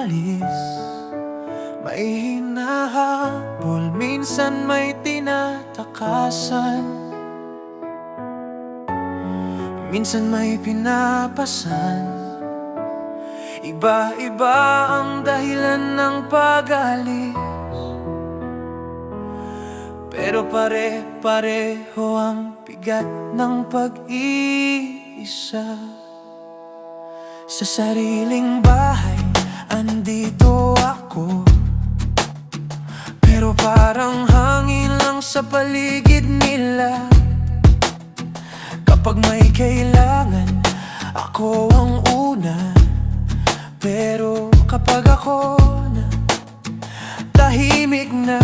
umalis. May hinahabol, minsan may tinatakasan, minsan may pinapasan. Iba-iba ang dahilan ng pag-alis, pero pare-pareho ang bigat ng pag-iisa. Sa sariling bahay, andito ako, pero parang hangin lang sa paligid nila. Kapag may kailangan, ako ang una, pero kapag ako na, tahimik na.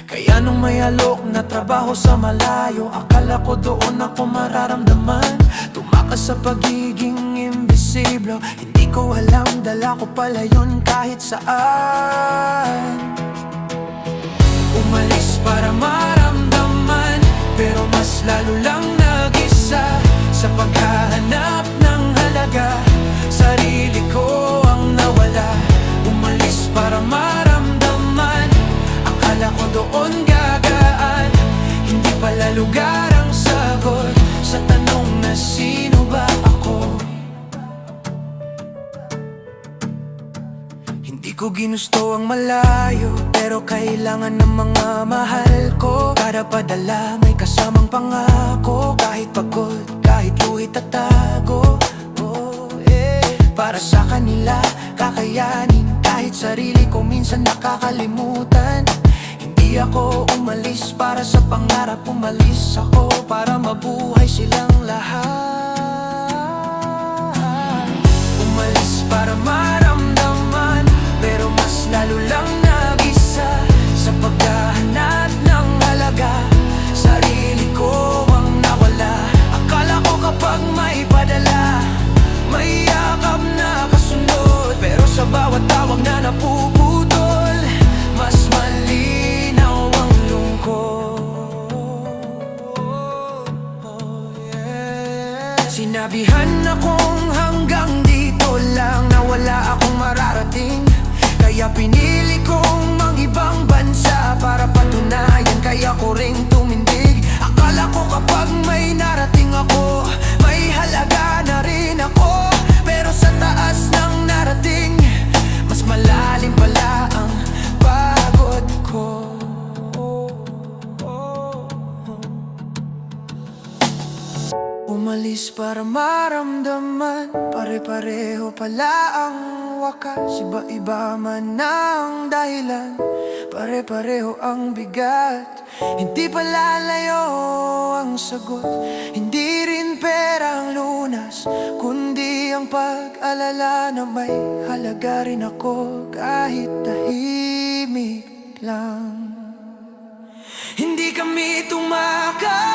Kaya nung may alok na trabaho sa malayo, akala ko doon ako mararamdaman. Tumakas sa pagiging imbisible, hindi ko alam, dala ko pala yun kahit saan. Umalis para maramdaman, pero mas lalo lang nag-isa. Sa paghahanap ng halaga, sarili ko ang nawala. Umalis para maramdaman, akala ko doon gagaan. Hindi pala lugar ang sagot sa tanong na sino ba ako. Hindi ko ginusto ang malayo, pero kailangan ng mga mahal ko. Kada padala may kasamang pangako, kahit pagod, kahit luhit at tago. Para sa kanila kakayanin, kahit sarili ko minsan nakakalimutan. Hindi ako umalis para sa pangarap, umalis ako para mabuhay silang lahat. Umalis para maramdaman, pero mas lalo lang nag-isa. Sa paghahanap ng halaga, sarili ko ang nawala. Akala ko kapag may padala, may yakap na kasunod, pero sa bawat tawag na napuputol, mas malinaw ang lungkot. Sinabihan akong hanggang dito lang, na wala akong mararating. Kaya pinili kong mang-ibang bansa para patunayan, kaya ko ring tumindig. Akala ko kapag may narating ako, may halaga na rin ako. Pero sa taas ng narating, mas malalim pala ang pagod ko. Umalis para maramdaman, pare-pareho pala ang wakas. Iba-iba man ang dahilan, pare-pareho ang bigat. Hindi pala layo ang sagot, hindi rin perang lunas, kundi ang pag-alala na may halaga rin ako kahit tahimik lang. Hindi kami tumakas